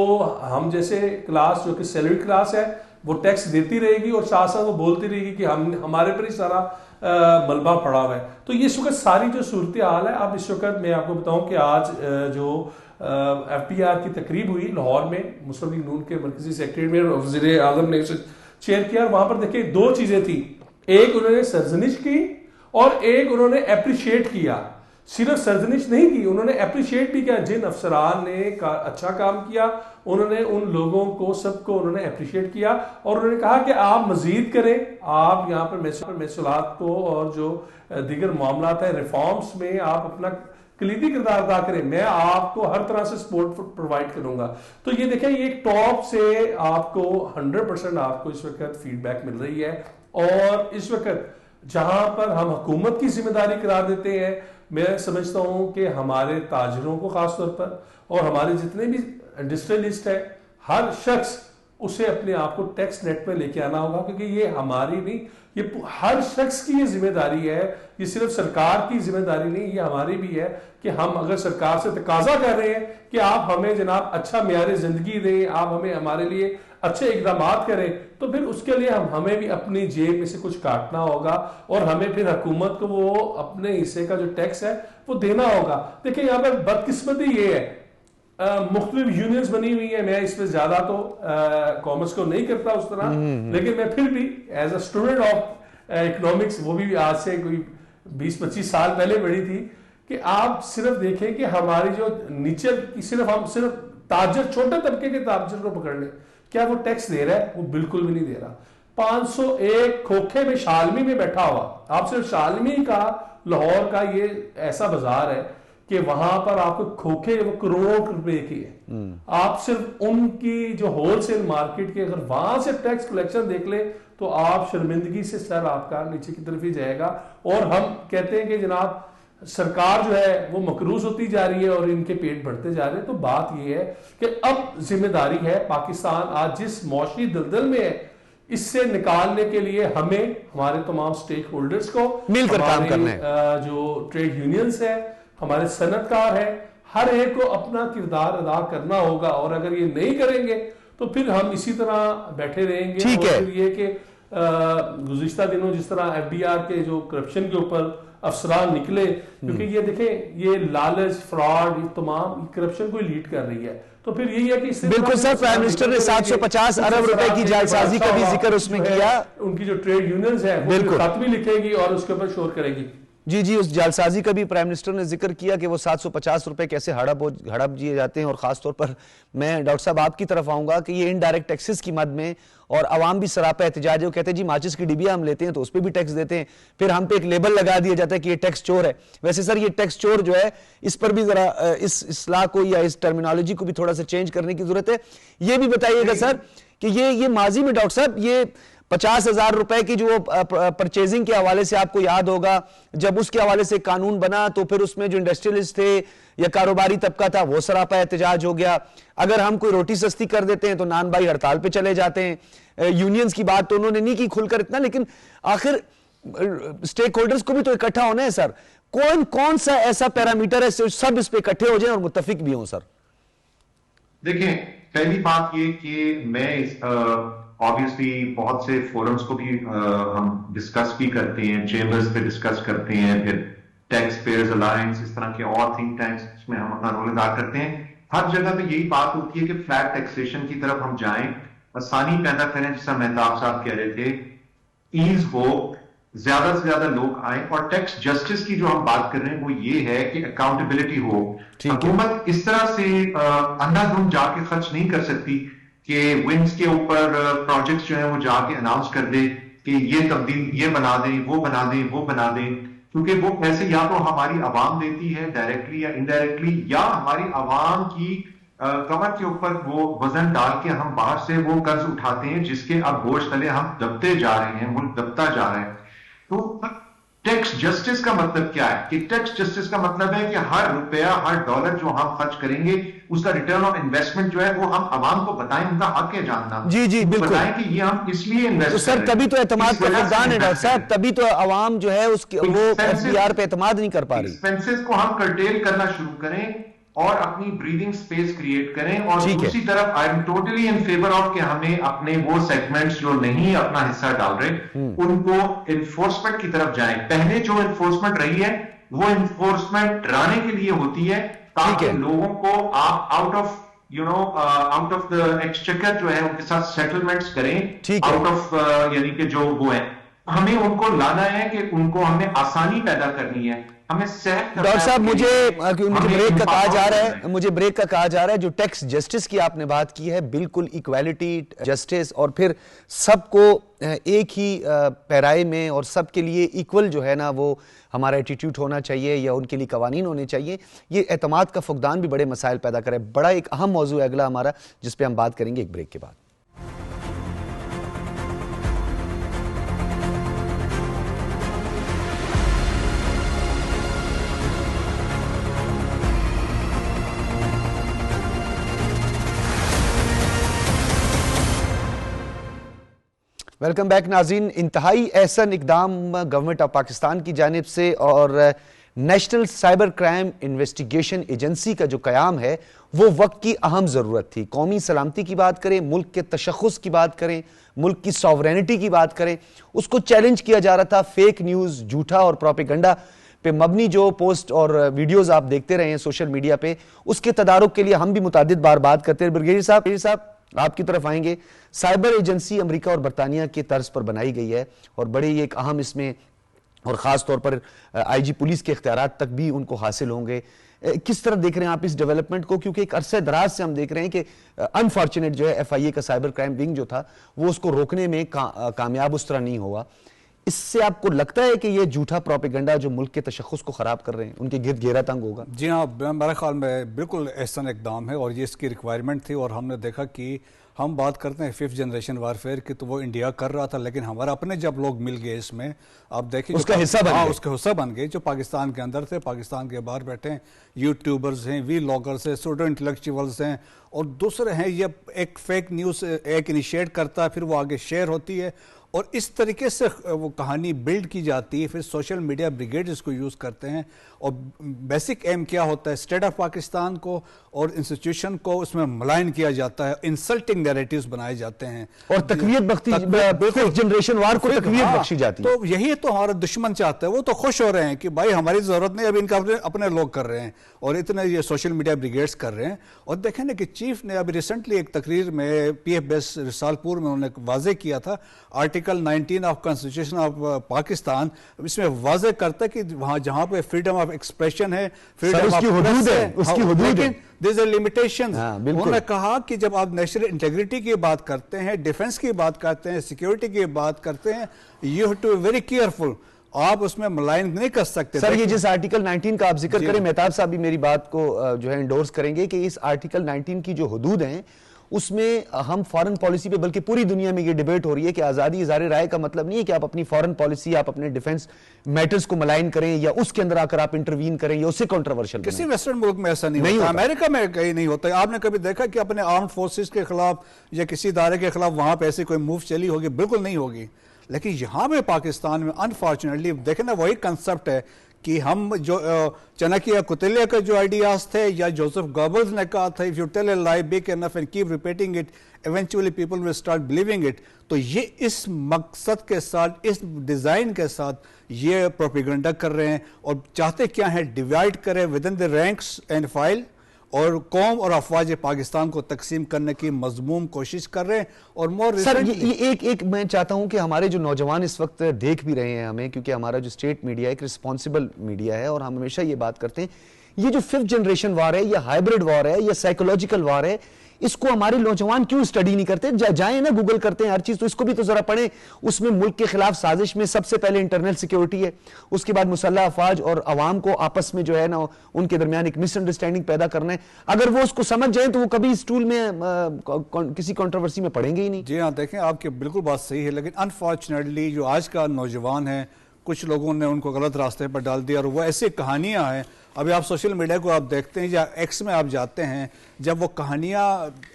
ہم جیسے کلاس جو کہ سیلری کلاس ہے وہ ٹیکس دیتی رہے گی اور ساتھ ساتھ وہ بولتی رہے گی کہ ہمارے پر ہی سارا ملبہ پڑا ہوا ہے. تو یہ اس وقت ساری جو صورتحال ہے, اب اس وقت میں آپ کو بتاؤں کہ آج جو ایف پی آر کی تقریب ہوئی لاہور میں مسلم لیگ نون کے مرکزی سیکریٹریٹ میں, وزیر اعظم نے اسے چیئر کیا, اور وہاں پر دیکھیں 2 چیزیں تھیں, ایک انہوں نے سرزنش کی اور ایک انہوں نے اپریشیٹ کیا. صرف سرزنش نہیں کی, انہوں نے اپریشیٹ بھی کیا. جن افسران نے اچھا کام کیا انہوں نے ان لوگوں کو سب کو انہوں نے اپریشیٹ کیا اور انہوں نے کہا کہ آپ مزید کریں, آپ یہاں پر محصولات کو اور جو دیگر معاملات ہیں ریفارمز میں آپ اپنا کلیدی کردار ادا کریں, میں آپ کو ہر طرح سے سپورٹ پرووائڈ کروں گا. تو یہ دیکھیں یہ ایک ٹاپ سے آپ کو 100% آپ کو اس وقت فیڈ بیک مل رہی ہے. اور اس وقت جہاں پر ہم حکومت کی ذمہ داری قرار دیتے ہیں, میں سمجھتا ہوں کہ ہمارے تاجروں کو خاص طور پر اور ہمارے جتنے بھی انڈسٹریلسٹ ہے, ہر شخص اسے اپنے آپ کو ٹیکس نیٹ میں لے کے آنا ہوگا, کیونکہ یہ ہماری نہیں, یہ ہر شخص کی یہ ذمہ داری ہے. یہ صرف سرکار کی ذمہ داری نہیں, یہ ہماری بھی ہے کہ ہم اگر سرکار سے تقاضا کر رہے ہیں کہ آپ ہمیں جناب اچھا معیار زندگی دیں, آپ ہمیں ہمارے لیے اچھے اقدامات کریں, تو پھر اس کے لیے ہمیں بھی اپنی جیب میں سے کچھ کاٹنا ہوگا اور ہمیں پھر حکومت کو وہ اپنے حصے کا جو ٹیکس ہے وہ دینا ہوگا. دیکھیں یہاں پر بدقسمتی یہ ہے, مختلف یونینز بنی ہوئی ہیں, میں اس پہ زیادہ تو کامرس کو نہیں کرتا اس طرح, لیکن میں پھر بھی as a student of economics, وہ بھی آج سے کوئی 20-25 سال پہلے پڑھی تھی, کہ آپ صرف دیکھیں کہ ہماری جو نیچے ہم صرف تاجر, چھوٹے طبقے کے تاجر کو پکڑ لیں, کیا وہ ٹیکس دے رہا ہے؟ وہ بالکل بھی نہیں دے رہا. 501 کھوکھے میں شالمی میں بیٹھا ہوا, آپ صرف شالمی کا لاہور کا یہ ایسا بازار ہے کہ وہاں پر آپ کو کھوکھے وہ کروڑوں روپے کی ہے. آپ صرف ان کی جو ہول سیل مارکیٹ کے اگر وہاں سے ٹیکس کلیکشن دیکھ لیں تو آپ شرمندگی سے سر آپ کا نیچے کی طرف ہی جائے گا. اور ہم کہتے ہیں کہ جناب سرکار جو ہے وہ مقروض ہوتی جا رہی ہے اور ان کے پیٹ بڑھتے جا رہے ہیں. تو بات یہ ہے کہ اب ذمہ داری ہے, پاکستان آج جس معاشی دلدل میں ہے اس سے نکالنے کے لیے ہمیں ہمارے تمام سٹیک ہولڈرز کو مل کر کام کرنا ہے, جو ٹریڈ یونینز ہیں, ہمارے صنعت کار ہیں, ہر ایک کو اپنا کردار ادا کرنا ہوگا. اور اگر یہ نہیں کریں گے تو پھر ہم اسی طرح بیٹھے رہیں گے. اور پھر یہ کہ گزشتہ دنوں جس طرح ایف ڈی آر کے جو کرپشن کے اوپر افسران نکلے, کیونکہ یہ دیکھیں یہ لالچ, فراڈ, یہ تمام کرپشن کو لیڈ کر رہی ہے. تو پھر یہی ہے کہ بالکل سر, پرائم منسٹر نے 750 ارب روپے کی جعلسازی کا بھی ذکر اس میں کیا. ان کی جو ٹریڈ یونینز ہیں وہ خط بھی لکھے گی اور اس کے اوپر شور کرے گی. جی اس جعلسازی کا بھی پرائم منسٹر نے ذکر کیا کہ وہ 750 روپے کیسے ہڑپ دیے جاتے ہیں. اور خاص طور پر میں ڈاکٹر صاحب آپ کی طرف آؤں گا کہ یہ انڈائریکٹ ٹیکسز کی مد میں, اور عوام بھی سراپا احتجاج ہے, وہ کہتے ہیں جی ماچس کی ڈبیا ہم لیتے ہیں تو اس پہ بھی ٹیکس دیتے ہیں, پھر ہم پہ ایک لیبل لگا دیا جاتا ہے کہ یہ ٹیکس چور ہے. ویسے سر یہ ٹیکس چور جو ہے اس پر بھی ذرا اس اصلاح کو یا اس ٹرمینالوجی کو بھی تھوڑا سا چینج کرنے کی ضرورت ہے. یہ بھی بتائیے گا سر کہ یہ ماضی میں ڈاکٹر صاحب یہ 50,000 روپے کی جو پرچیزنگ کے حوالے سے آپ کو یاد ہوگا, جب اس کے حوالے سے قانون بنا تو پھر اس میں جو انڈسٹریلسٹ تھے یا کاروباری طبقہ تھا وہ سراپا احتجاج ہو گیا. اگر ہم کوئی روٹی سستی کر دیتے ہیں تو نان بھائی ہڑتال پہ چلے جاتے ہیں. یونینز کی بات تو انہوں نے نہیں کی کھل کر اتنا, لیکن آخر سٹیک ہولڈرز کو بھی تو اکٹھا ہونا ہے سر. کون سا ایسا پیرامیٹر ہے سب اس پہ اکٹھے ہو جائیں اور متفق بھی ہوں سر؟ دیکھیں پہلی بات یہ کہ میں obviously بہت سے فورمز کو بھی ہم ڈسکس بھی کرتے ہیں, چیمبرز پہ ڈسکس کرتے ہیں, پھر ٹیکس پیئرز الائنس, اس طرح کے اور تھنک ٹینکس, اس میں ہم اپنا رول ادا کرتے ہیں. ہر جگہ پہ یہی بات ہوتی ہے کہ فلیٹ ٹیکسیشن کی طرف ہم جائیں, آسانی پیدا کریں, جس طرح مہتاب صاحب کہہ رہے تھے, ایز ہو, زیادہ سے زیادہ لوگ آئیں. اور ٹیکس جسٹس کی جو ہم بات کر رہے ہیں وہ یہ ہے کہ اکاؤنٹیبلٹی ہو. حکومت اس طرح سے اندھا دھند جا کے خرچ نہیں کر سکتی کہ ونڈز کے اوپر پروجیکٹس جو ہیں وہ جا کے اناؤنس کر دے کہ یہ تبدیل یہ بنا دیں وہ بنا دیں وہ بنا دیں، کیونکہ وہ پیسے یا تو ہماری عوام دیتی ہے ڈائریکٹلی یا انڈائریکٹلی، یا ہماری عوام کی کمر کے اوپر وہ وزن ڈال کے ہم باہر سے وہ قرض اٹھاتے ہیں جس کے اب بوجھ تلے ہم دبتے جا رہے ہیں، ملک دبتا جا رہا ہے۔ تو ٹیکس جسٹس کا مطلب کیا ہے کہ ٹیکس جسٹس کا مطلب ہے کہ ہر روپیہ ہر ڈالر جو ہم خرچ کریں گے اس کا ریٹرن آف انویسٹمنٹ جو ہے وہ ہم عوام کو بتائیں، ان کا حق ہے جاننا، جی جی بالکل، بتائیں کہ یہ ہم اس لیے انویسٹ تو سر تبھی تو اعتماد کا فقدان ہے ڈاکٹر صاحب، تبھی تو عوام جو ہے اس کے وہ ایف بی آر پہ اعتماد نہیں کر پا رہی۔ ایکسپینسز کو ہم کرٹیل کرنا شروع کریں اور اپنی بریدنگ سپیس کریٹ کریں، اور دوسری طرف I am totally in favour of کہ ہمیں اپنے وہ سیگمنٹس جو نہیں اپنا حصہ ڈال رہے ان کو انفورسمنٹ کی طرف جائیں۔ پہلے جو انفورسمنٹ رہی ہے وہ انفورسمنٹ ڈرانے کے لیے ہوتی ہے تاکہ لوگوں کو آپ آؤٹ آف دا ایکسچیکر جو ہے ان کے ساتھ سیٹلمنٹس کریں، آؤٹ آف یعنی کہ جو وہ ہے ہمیں ان کو لانا ہے کہ ان کو ہمیں آسانی پیدا کرنی ہے، ہمیں صحت۔ ڈاکٹر صاحب مجھے بریک کا کہا جا رہا ہے، جو ٹیکس جسٹس کی آپ نے بات کی ہے، بالکل ایکویلٹی جسٹس، اور پھر سب کو ایک ہی پیرائے میں اور سب کے لیے ایکول جو ہے نا وہ ہمارا ایٹیٹیوڈ ہونا چاہیے یا ان کے لیے قوانین ہونے چاہیے، یہ اعتماد کا فقدان بھی بڑے مسائل پیدا کرے۔ بڑا ایک اہم موضوع ہے اگلا ہمارا جس پہ ہم بات کریں گے ایک بریک کے بعد۔ ویلکم بیک ناظرین، انتہائی احسن اقدام گورنمنٹ آف پاکستان کی جانب سے اور national cyber crime investigation agency کا جو قیام ہے وہ وقت کی اہم ضرورت تھی۔ قومی سلامتی کی بات کریں، ملک کے تشخص کی بات کریں، ملک کی ساورینٹی کی بات کریں، اس کو چیلنج کیا جا رہا تھا۔ فیک نیوز، جھوٹا اور پروپیگنڈا پہ مبنی جو پوسٹ اور ویڈیوز آپ دیکھتے رہے ہیں سوشل میڈیا پہ، اس کے تدارک کے لیے ہم بھی متعدد بار بات کرتے ہیں۔ برگیڈیئر صاحب آپ کی طرف آئیں گے۔ سائبر ایجنسی امریکہ اور برطانیہ کے طرز پر بنائی گئی ہے اور بڑی ایک اہم اس میں اور خاص طور پر آئی جی پولیس کے اختیارات تک بھی ان کو حاصل ہوں گے۔ کس طرح دیکھ رہے ہیں آپ اس ڈیولپمنٹ کو؟ کیونکہ ایک عرصہ دراز سے ہم دیکھ رہے ہیں کہ انفارچونیٹ جو ہے ایف آئی اے کا سائبر کرائم ونگ جو تھا وہ اس کو روکنے میں کامیاب اس طرح نہیں ہوا۔ اس سے آپ کو لگتا ہے کہ یہ جھوٹا پروپیگنڈا جو ملک کے تشخص کو خراب کر رہے ہیں ان کے گرد گھیرا تنگ ہوگا؟ جی ہاں، میرے خیال میں بالکل احسن اقدام ہے اور یہ اس کی ریکوائرمنٹ تھی، اور ہم نے دیکھا کہ ہم بات کرتے ہیں 5th جنریشن وارفیئر کی تو وہ انڈیا کر رہا تھا، لیکن ہمارا اپنے جب لوگ مل گئے اس میں، آپ دیکھیں اس کا حصہ بن گئے جو پاکستان کے اندر تھے، پاکستان کے باہر بیٹھے ہیں، یوٹیوبرز ہیں، وی لاگرز ہیں، سوڈو انٹلیکچوئلز ہیں اور دوسرے ہیں۔ یہ ایک فیک نیوز ایک انیشیٹ کرتا ہے، پھر وہ آگے شیئر ہوتی ہے اور اس طریقے سے وہ کہانی بلڈ کی جاتی ہے۔ پھر سوشل میڈیا بریگیڈ اس کو یوز کرتے ہیں اور بیسک ایم کیا ہوتا ہے، اسٹیٹ آف پاکستان کو اور انسٹیٹیوشن کو اس میں ملائن کیا جاتا ہے، انسلٹنگ نیریٹیوز بنائے جاتے ہیں اور تقویت جنریشن وار کو تقویت بخشی جاتی ہے۔ تو یہی تو ہمارا دشمن چاہتا ہے، وہ تو خوش ہو رہے ہیں کہ بھائی ہماری ضرورت نہیں، اب ان کا اپنے لوگ کر رہے ہیں اور اتنے یہ سوشل میڈیا بریگیڈز کر رہے ہیں۔ اور دیکھیں نا کہ چیف نے ابھی ریسنٹلی ایک تقریر میں پی ایف بیس رسال پور میں انہوں نے واضح کیا تھا، article 19 of constitution of Pakistan اس میں واضح کرتا ہے کہ وہاں جہاں پہ فریڈم آف ایکسپریشن ہے، فریڈم آف پریس ہے، لیکن there's a limitation۔ انہوں نے کہا کہ جب آپ نیشنل انٹیگریٹی کی بات کرتے ہیں، ڈیفنس کی بات کرتے ہیں، سیکیورٹی کی بات کرتے ہیں، you have to be very careful، آپ اس میں ملائن نہیں کر سکتے۔ سر یہ جس آرٹیکل 19 کا آپ ذکر کریں، مہتاب صاحب بھی میری بات کو جو ہے انڈورس کریں گے کہ اس آرٹیکل 19 کی جو حدود ہیں اس میں ہم فارن پالیسی پہ بلکہ پوری دنیا میں یہ ڈیبیٹ ہو رہی ہے کہ آزادی اظہار رائے کا مطلب نہیں ہے کہ آپ اپنی فارن پالیسی، آپ اپنے ڈیفنس میٹرز کو ملائن کریں یا اس کے اندر آ کر آپ انٹروین کریں یا اسے کنٹروورشل بنائیں۔ کسی ویسٹرن ملک میں ایسا نہیں ہوتا، امریکہ میں کہیں نہیں ہوتا۔ آپ نے کبھی دیکھا کہ اپنے آرمڈ فورسز کے خلاف یا کسی ادارے کے خلاف وہاں پہ ایسی کوئی موو چلی ہوگی؟ بالکل نہیں ہوگی۔ لیکن یہاں پہ پاکستان میں انفارچونیٹلی دیکھیں نا وہی کنسپٹ ہے کہ ہم جو چنکیا کتلیہ کے جو آئیڈیاز تھے یا جوزف گوبلز نے کہا تھا if you tell a lie big enough and keep repeating it eventually people will start believing it، تو یہ اس مقصد کے ساتھ، اس ڈیزائن کے ساتھ یہ پروپیگنڈا کر رہے ہیں اور چاہتے کیا ہیں، ڈیوائڈ کریں within the ranks and file اور قوم اور افواج پاکستان کو تقسیم کرنے کی مضموم کوشش کر رہے ہیں۔ اور سر ایک میں چاہتا ہوں کہ ہمارے جو نوجوان اس وقت دیکھ بھی رہے ہیں ہمیں، کیونکہ ہمارا جو اسٹیٹ میڈیا ایک رسپانسبل میڈیا ہے اور ہم ہمیشہ یہ بات کرتے ہیں، یہ جو 5th جنریشن وار ہے، یہ ہائبرڈ وار ہے، یہ سائیکولوجیکل وار ہے، اس کو ہمارے نوجوان کیوں اسٹڈی نہیں کرتے؟ جائیں نا گوگل کرتے ہیں ہر چیز، تو اس کو بھی تو ذرا پڑھیں. اس میں ملک کے خلاف سازش میں سب سے پہلے انٹرنل سیکیورٹی ہے، اس کے بعد مسلح افواج اور عوام کو آپس میں جو ہے نا ان کے درمیان ایک مس انڈرسٹینڈنگ پیدا کرنا ہے. اگر وہ اس کو سمجھ جائیں تو وہ کبھی اس ٹول میں کسی کنٹروورسی میں پڑیں گے ہی نہیں. جی ہاں، دیکھیں آپ کی بالکل بات صحیح ہے، لیکن انفارچونیٹلی جو آج کا نوجوان ہے کچھ لوگوں نے ان کو غلط راستے پر ڈال دیا، اور وہ ایسی کہانیاں ہیں. ابھی آپ سوشل میڈیا کو آپ دیکھتے ہیں یا ایکس میں آپ جاتے ہیں، جب وہ کہانیاں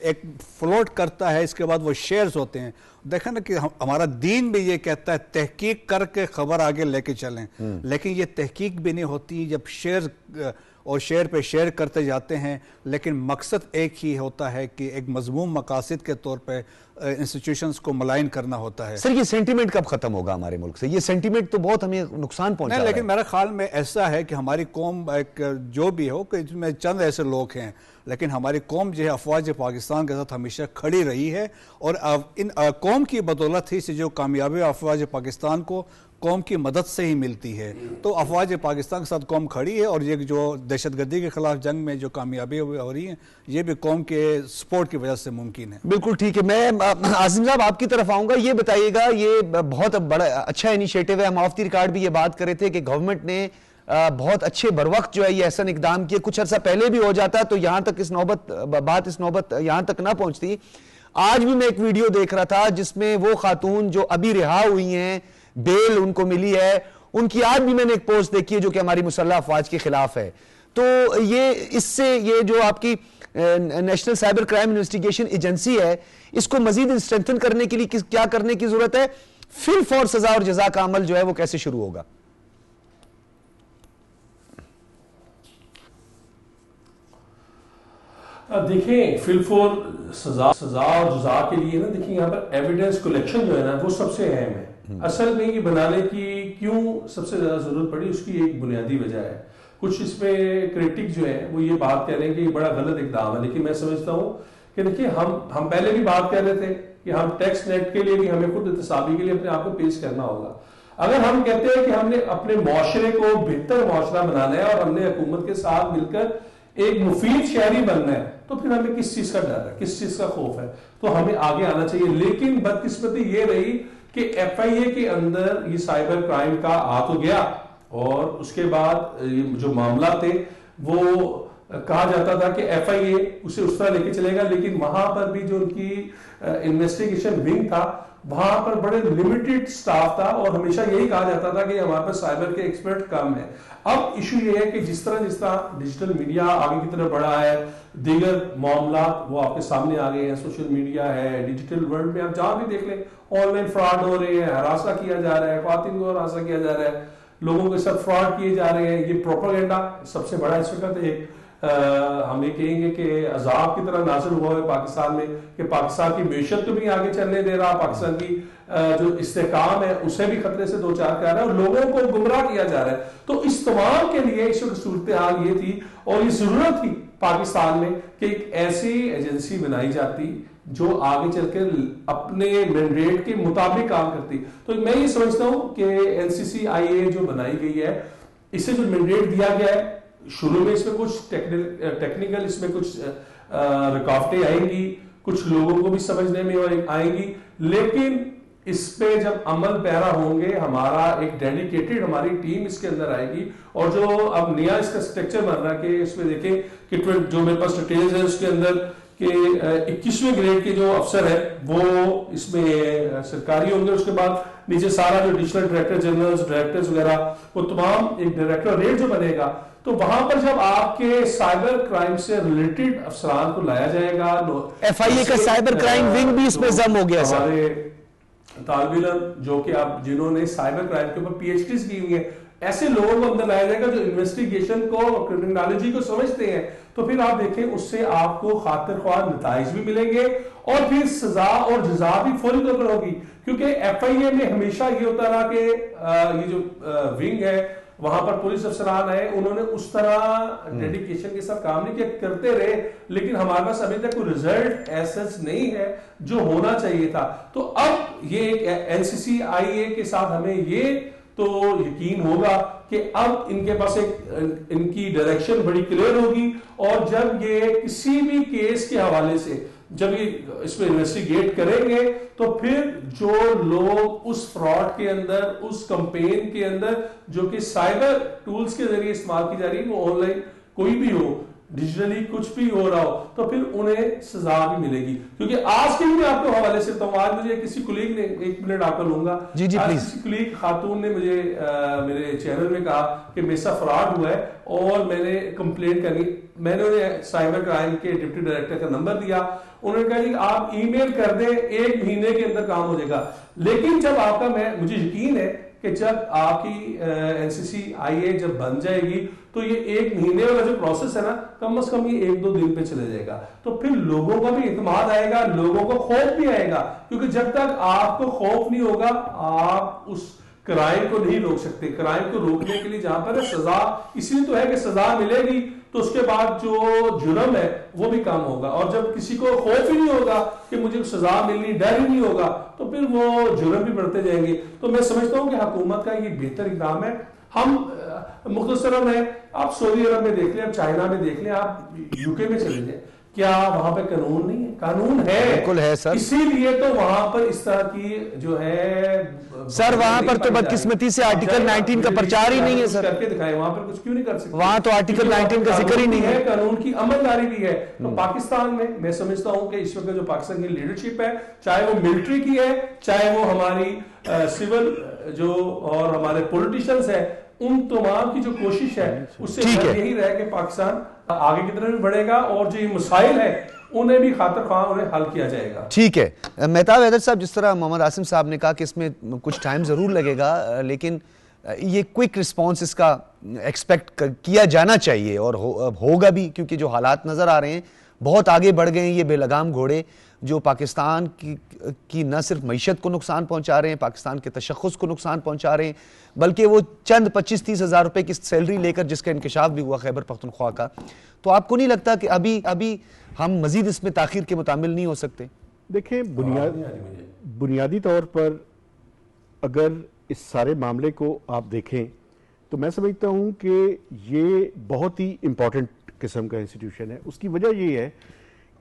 ایک فلوٹ کرتا ہے اس کے بعد وہ شیئرز ہوتے ہیں. دیکھیں نا کہ ہمارا دین بھی یہ کہتا ہے تحقیق کر کے خبر آگے لے کے چلیں، لیکن یہ تحقیق بھی نہیں ہوتی جب شیئر اور شیئر پہ شیئر کرتے جاتے ہیں. لیکن مقصد ایک ہی ہوتا ہے کہ ایک مضموم مقاصد کے طور پہ انسٹیٹیوشنز کو ملائن کرنا ہوتا ہے. سر یہ سینٹیمنٹ کب ختم ہوگا ہمارے ملک سے؟ یہ سینٹیمنٹ تو بہت ہمیں نقصان پہنچا رہا ہے. لیکن میرے خیال میں ایسا ہے کہ ہماری قوم ایک جو بھی ہو کہ اس میں چند ایسے لوگ ہیں، لیکن ہماری قوم جو ہے افواج پاکستان کے ساتھ ہمیشہ کھڑی رہی ہے، اور ان قوم کی بدولت ہی سے جو کامیابی افواج پاکستان کو قوم کی مدد سے ہی ملتی ہے. تو افواج پاکستان کے ساتھ قوم کھڑی ہے، اور یہ جو دہشت گردی کے خلاف جنگ میں جو کامیابی ہو رہی ہیں یہ بھی قوم کے سپورٹ کی وجہ سے ممکن ہے. بالکل ٹھیک ہے. میں عاصم صاحب آپ کی طرف آؤں گا. یہ بتائیے گا، یہ بہت بڑا اچھا انیشیٹو ہے. ہم آف دی ریکارڈ بھی یہ بات کر رہے تھے کہ گورنمنٹ نے بہت اچھے بروقت جو ہے یہ احسن اقدام کیے. کچھ عرصہ پہلے بھی ہو جاتا تو یہاں تک اس نوبت یہاں تک نہ پہنچتی. آج بھی میں ایک ویڈیو دیکھ رہا تھا جس میں وہ خاتون جو ابھی رہا ہوئی ہیں، بیل ان کو ملی ہے، ان کی آج بھی میں نے ایک پوسٹ دیکھی ہے جو کہ ہماری مسلح افواج کے خلاف ہے. تو یہ اس سے یہ جو آپ کی national cyber crime investigation agency ہے، اس کو مزید اسٹرینتھن کرنے کے لیے کیا کرنے کی ضرورت ہے؟ فی الفور سزا اور جزا کا عمل جو ہے وہ کیسے شروع ہوگا؟ دیکھیں فی الفور سزا اور جزا کے لیے نا، دیکھیں یہاں پر ایویڈنس کلیکشن جو ہے نا وہ سب سے اہم ہے. اصل میں یہ بنانے کی کیوں سب سے زیادہ ضرورت پڑی، اس کی ایک بنیادی وجہ ہے. کچھ اس میں کریٹک جو ہے وہ یہ بات کہہ رہے ہیں کہ یہ بڑا غلط اقدام ہے، لیکن میں سمجھتا ہوں کہ دیکھیں ہم پہلے بھی بات کر رہے تھے کہ ہم ٹیکس نیٹ کے لیے بھی ہمیں خود احتسابی کے لیے اپنے آپ کو پیش کرنا ہوگا. اگر ہم کہتے ہیں کہ ہم نے اپنے معاشرے کو بہتر معاشرہ بنانا ہے اور ہم نے حکومت کے ساتھ مل کر ایک مفید شہری بننا ہے، تو پھر ہمیں کس چیز کا ڈر ہے، کس چیز کا خوف ہے؟ تو ہمیں آگے آنا چاہیے. لیکن بدقسمتی یہ رہی کہ ایف آئی اے کے اندر یہ سائبر کرائم کا آ تو گیا، اور اس کے بعد جو معاملات تھے وہ کہا جاتا تھا کہ ایف آئی اے اسے اس طرح لے کے چلے گا، لیکن وہاں پر بھی جو ان کی انویسٹیگیشن ونگ تھا وہاں پر بڑے لمیٹڈ سٹاف تھا، اور ہمیشہ یہی کہا جاتا تھا کہ ہمارے پاس سائبر کے ایکسپرٹ کم ہیں. اب ایشو یہ ہے کہ جس طرح ڈیجیٹل میڈیا آگے کی طرف بڑھا ہے، دیگر معاملات وہ آپ کے سامنے آ گئے ہیں، سوشل میڈیا ہے، ڈیجیٹل ورلڈ میں آپ جہاں بھی دیکھ لیں آن لائن فراڈ ہو رہے ہیں، ہراساں کیا جا رہا ہے، خواتین کو ہراساں کیا جا رہا ہے، لوگوں کے ساتھ فراڈ کیے جا رہے ہیں. یہ پروپیگنڈا سب سے بڑا اس وقت ایک ہم یہ کہیں گے کہ عذاب کی طرح نازل ہوا ہے پاکستان میں، کہ پاکستان کی معیشت کو بھی آگے چلنے دے رہا، پاکستان کی جو استحکام ہے اسے بھی خطرے سے دوچار کر رہا ہے، اور لوگوں کو گمراہ کیا جا رہا ہے. تو اس تمام کے لیے اس وقت صورتحال یہ تھی اور یہ ضرورت تھی پاکستان میں کہ ایک ایسی ایجنسی بنائی جاتی جو آگے چل کے اپنے مینڈیٹ کے مطابق کام کرتی. تو میں یہ سمجھتا ہوں کہ این سی سی آئی اے جو بنائی گئی ہے، اسے جو مینڈیٹ دیا گیا ہے، شروع میں اس میں کچھ ٹیکنیکل اس میں کچھ رکاوٹیں آئیں گی، کچھ لوگوں کو بھی سمجھنے میں آئیں گی، لیکن اس پہ جب عمل پیرا ہوں گے، ہمارا ایک ڈیڈیکیٹڈ ہماری ٹیم اس کے اندر آئے گی. اور جو اب نیا اس کا سٹرکچر بن رہا ہے کہ اس میں دیکھیں کہ جو میرے پاس ڈیٹیلز ہیں اس کے اندر کہ 21ویں گریڈ کے جو افسر ہے وہ اس میں سرکاری ہوں گے. اس کے بعد نیچے سارا جو ایڈیشنل ڈائریکٹر جنرل، ڈائریکٹرز وغیرہ، وہ تمام ایک ڈائریکٹوریٹ جو بنے گا. تو وہاں پر جب آپ کے سائبر کرائم سے ریلیٹڈ افسران کو لایا جائے گا، ایف آئی اے کا سائبر کرائم ونگ بھی اس میں ضم ہو گیا. ہمارے طالب علم جو کہ آپ جنہوں نے سائبر کرائم کے اوپر پی ایچ ڈیز کی ہوئی ہیں، ایسے لوگوں کو اندر لایا جائے گا جو انویسٹیگیشن کو، کرمنالوجی کو سمجھتے ہیں. تو پھر آپ دیکھیں اس سے آپ کو خاطر خواہ نتائج بھی ملیں گے، اور پھر سزا اور جزا بھی فوری طور پر ہوگی. کیونکہ ایف آئی اے میں ہمیشہ یہ ہوتا رہا کہ یہ جو ونگ ہے وہاں پر پولیس افسران آئے، انہوں نے اس طرح ڈیڈیکیشن کے ساتھ کام نہیں کیا، کرتے رہے، لیکن ہمارے پاس ابھی تک کوئی رزلٹ ایسا نہیں ہے جو ہونا چاہیے تھا. تو اب یہ ایک این سی سی آئی اے کے ساتھ ہمیں یہ تو یقین ہوگا کہ اب ان کے پاس ان کی ڈائریکشن بڑی کلیئر ہوگی، اور جب یہ کسی بھی کیس کے حوالے سے جب یہ اس میں انویسٹیگیٹ کریں گے تو پھر جو لوگ اس فراڈ کے اندر، اس کمپین کے اندر جو کہ سائبر ٹولز کے ذریعے استعمال کی جا رہی ہے، وہ آن لائن کوئی بھی ہو، ڈیجیٹلی کچھ بھی ہو رہا ہو، تو پھر انہیں سزا بھی ملے گی. کیونکہ آج کے بھی آپ کو حوالے سے بتاؤں، آج مجھے کسی کلیگ نے، 1 منٹ آپ کا لوں گا، کسی کلیگ خاتون نے مجھے میرے چینل میں کہا کہ میرے ساتھ فراڈ ہوا ہے اور میں نے کمپلین کرنی. میں نے انہیں سائبر کرائم کے ڈپٹی ڈائریکٹر کا نمبر دیا، انہوں نے کہا جی آپ ای میل کر دیں، 1 مہینے کے اندر کام ہو جائے گا. لیکن جب آپ کا، مجھے یقین ہے کہ جب آپ کی NCCIA جب بن جائے گی تو یہ 1 مہینے والا جو پروسیس ہے نا، کم از کم یہ 1-2 دن پہ چلے جائے گا. تو پھر لوگوں کا بھی اعتماد آئے گا، لوگوں کو خوف بھی آئے گا. کیونکہ جب تک آپ کو خوف نہیں ہوگا آپ اس کرائم کو نہیں روک سکتے. کرائم کو روکنے کے لیے جہاں پر سزا اس لیے تو ہے کہ سزا ملے گی تو اس کے بعد جو جرم ہے وہ بھی کم ہوگا. اور جب کسی کو خوف ہی نہیں ہوگا کہ مجھے سزا ملنی، ڈر ہی نہیں ہوگا، تو پھر وہ جرم بھی بڑھتے جائیں گے. تو میں سمجھتا ہوں کہ حکومت کا یہ بہتر اقدام ہے. ہم مختصراً ہے، آپ سعودی عرب میں دیکھ لیں، آپ چائنا میں دیکھ لیں، آپ UK میں چلے جائیں، کیا وہاں پہ قانون نہیں ہے؟ قانون ہے، بالکل ہے سر. اسی لیے تو وہاں پر اس طرح کی جو ہے سر وہاں پر تو بدقسمتی سے آرٹیکل 19 کا پرچار ہی نہیں ہے سر. کر کے دکھائیں، وہاں پر کچھ کیوں نہیں کر سکتے؟ وہاں تو آرٹیکل 19 کا ذکر ہی نہیں ہے. قانون کی عملداری بھی ہے. تو پاکستان میں سمجھتا ہوں کہ اس وقت جو پاکستان کی لیڈرشپ ہے، چاہے وہ ملٹری کی ہے، چاہے وہ ہماری سول جو اور ہمارے پولیٹیشنز ہیں، ان تمام کی جو کوشش ہے اس سے یہی رہے کہ پاکستان آگے کی طرف بھی بڑھے گا اور جو یہ مسائل ہیں انہیں بھی خاطر خواہ انہیں حل کیا جائے گا. ٹھیک ہے. مہتاب حیدر صاحب، جس طرح محمد عاصم صاحب نے کہا کہ اس میں کچھ ٹائم ضرور لگے گا، لیکن یہ کوئک رسپانس اس کا ایکسپیکٹ کیا جانا چاہیے اور ہوگا بھی، کیونکہ جو حالات نظر آ رہے ہیں بہت آگے بڑھ گئے ہیں. یہ بے لگام گھوڑے جو پاکستان کی نہ صرف معیشت کو نقصان پہنچا رہے ہیں، پاکستان کے تشخص کو نقصان پہنچا رہے ہیں، بلکہ وہ چند 25-30 ہزار روپے کی سیلری لے کر جس کا انکشاف بھی ہوا خیبر پختونخوا کا، تو آپ کو نہیں لگتا کہ ابھی ہم مزید اس میں تاخیر کے متعامل نہیں ہو سکتے؟ دیکھیں، بنیادی طور پر اگر اس سارے معاملے کو آپ دیکھیں تو میں سمجھتا ہوں کہ یہ بہت ہی امپورٹنٹ قسم کا انسٹیٹیوشن ہے. اس کی وجہ یہ ہے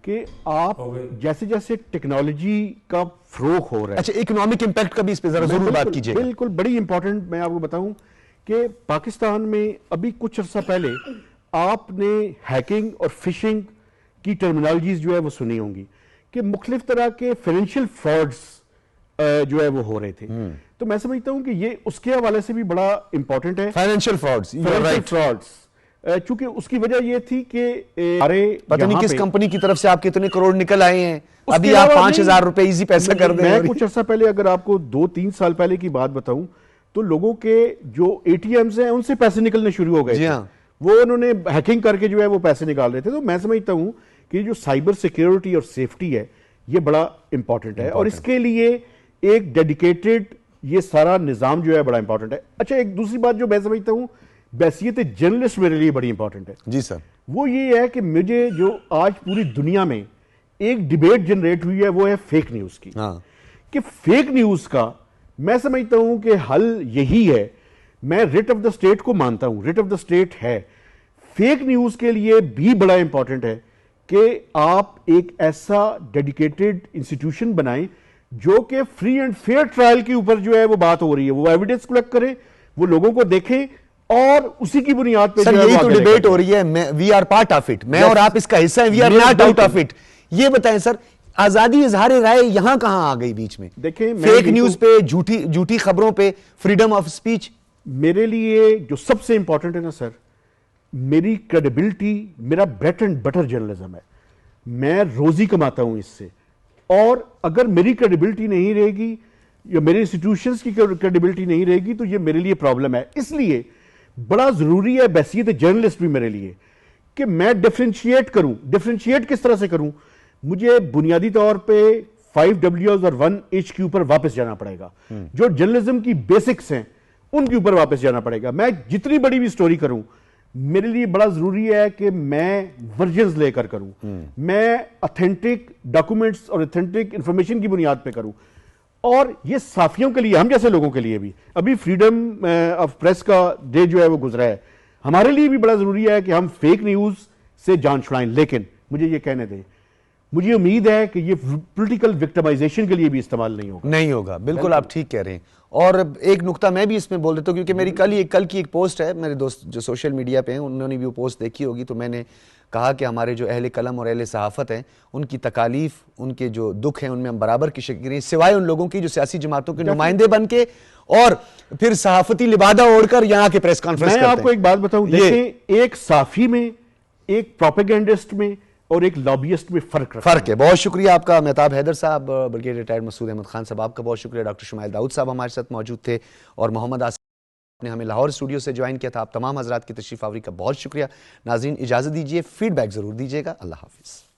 کہ آپ جیسے جیسے ٹیکنالوجی کا فروغ ہو رہا ہے. اچھا، اکنامک امپیکٹ کا بھی اس پہ ذرا ضرور بات کیجیے. بالکل بڑی امپورٹنٹ. میں آپ کو بتاؤں کہ پاکستان میں ابھی کچھ عرصہ پہلے آپ نے ہیکنگ اور فشنگ کی ٹرمینالوجیز جو ہے وہ سنی ہوں گی کہ مختلف طرح کے فائنینشیل فراڈز جو ہے وہ ہو رہے تھے. تو میں سمجھتا ہوں کہ یہ اس کے حوالے سے بھی بڑا امپورٹنٹ ہے، فائنینشیل فراڈز. چونکہ اس کی وجہ یہ تھی کہ پتہ نہیں کس کمپنی کی طرف سے آپ کتنے کروڑ نکل آئے ہیں، ابھی آپ 5,000 روپے ایزی پیسہ کر دیں. میں کچھ عرصہ پہلے اگر آپ کو 2-3 سال پہلے کی بات بتاؤں تو لوگوں کے جو ATMs ہیں ان سے پیسے نکلنے شروع ہو گئے تھے. وہ انہوں نے ہیکنگ کر کے جو ہے وہ پیسے نکال رہے تھے. تو میں سمجھتا ہوں کہ جو سائبر سیکیورٹی اور سیفٹی ہے یہ بڑا امپورٹنٹ ہے، اور اس کے لیے ایک ڈیڈیکیٹڈ یہ سارا نظام جو ہے بڑا امپورٹنٹ ہے. اچھا، ایک دوسری بات جو میں سمجھتا ہوں بحیثیت جرنلسٹ میرے لیے بڑی امپورٹنٹ ہے. جی سر. وہ یہ ہے کہ مجھے جو آج پوری دنیا میں ایک ڈیبیٹ جنریٹ ہوئی ہے وہ ہے فیک نیوز کی. کہ فیک نیوز کا میں سمجھتا ہوں کہ حل یہی ہے. میں ریٹ آف دا اسٹیٹ کو مانتا ہوں، ریٹ آف دا اسٹیٹ ہے. فیک نیوز کے لیے بھی بڑا امپورٹنٹ ہے کہ آپ ایک ایسا ڈیڈیکیٹڈ انسٹیٹیوشن بنائیں جو کہ فری اینڈ فیئر ٹرائل کے اوپر جو ہے وہ بات ہو رہی ہے، وہ ایویڈنس کلیکٹ کریں، وہ لوگوں کو دیکھیں اور اسی کی بنیاد پہ. سر یہی تو ڈیبیٹ ہو رہی ہے. We are part of it. میں اور آپ اس کا حصہ ہیں. We are not out of it. یہ بتائیں سر، آزادی اظہار رائے یہاں کہاں آ گئی بیچ میں؟ دیکھیں، فیک نیوز پہ، جھوٹی خبروں پہ، فریڈم آف سپیچ. میرے لیے جو سب سے امپورٹنٹ ہے نا سر، میری کریڈیبلٹی، میرا بریڈ اینڈ بٹر جرنلزم ہے. میں روزی کماتا ہوں اس سے، اور اگر میری کریڈیبلٹی نہیں رہے گی یا میرے انسٹیٹیوشنز کی کریڈیبلٹی نہیں رہے گی تو یہ میرے لیے پرابلم ہے. اس لیے بڑا ضروری ہے بحیثیت جرنلسٹ بھی میرے لیے کہ میں ڈیفرینشیٹ کروں. ڈیفرینشیٹ کس طرح سے کروں؟ مجھے بنیادی طور پہ 5 Ws اور 1 H کے اوپر واپس جانا پڑے گا. جو جرنلزم کی بیسکس ہیں ان کے اوپر واپس جانا پڑے گا. میں جتنی بڑی بھی سٹوری کروں، میرے لیے بڑا ضروری ہے کہ میں ورژنز لے کر کروں، میں اتھینٹک ڈاکومنٹس اور اتھینٹک انفارمیشن کی بنیاد پہ کروں. اور یہ صحافیوں کے لیے، ہم جیسے لوگوں کے لیے بھی، ابھی فریڈم آف پریس کا ڈے جو ہے وہ گزرا ہے، ہمارے لیے بھی بڑا ضروری ہے کہ ہم فیک نیوز سے جان چھڑائیں. لیکن مجھے یہ کہنے دیں، مجھے امید ہے کہ یہ پولیٹیکل وکٹمائزیشن کے لیے بھی استعمال نہیں ہوگا. بالکل آپ ٹھیک کہہ رہے ہیں. اور ایک نقطہ میں بھی اس میں بول دیتا ہوں، کیونکہ میری کل کی ایک پوسٹ ہے، میرے دوست جو سوشل میڈیا پہ ہیں انہوں نے بھی وہ پوسٹ دیکھی ہوگی، تو میں نے کہا کہ ہمارے جو اہل قلم اور اہل صحافت ہیں ان کی تکالیف، ان کے جو دکھ ہیں ان میں ہم برابر کی شکل کریں، سوائے ان لوگوں کی جو سیاسی جماعتوں کے نمائندے بن کے اور پھر صحافتی لبادہ اوڑھ کر یہاں کے پریس کانفرنس کرتے ہیں. میں آپ کو ایک بات بتاؤں، دیکھیں ایک صحافی میں، ایک پروپیگنڈسٹ میں اور ایک لابیسٹ میں فرق ہے. بہت شکریہ آپ کا مہتاب حیدر صاحب، بلکہ ریٹائرڈ مسعود احمد خان صاحب آپ کا بہت شکریہ. ڈاکٹر شمائل داؤد صاحب ہمارے ساتھ موجود تھے، اور محمد آصف نے ہمیں لاہور اسٹوڈیو سے جوائن کیا تھا. آپ تمام حضرات کی تشریف آوری کا بہت شکریہ. ناظرین اجازت دیجیے، فیڈ بیک ضرور دیجیے گا. اللہ حافظ.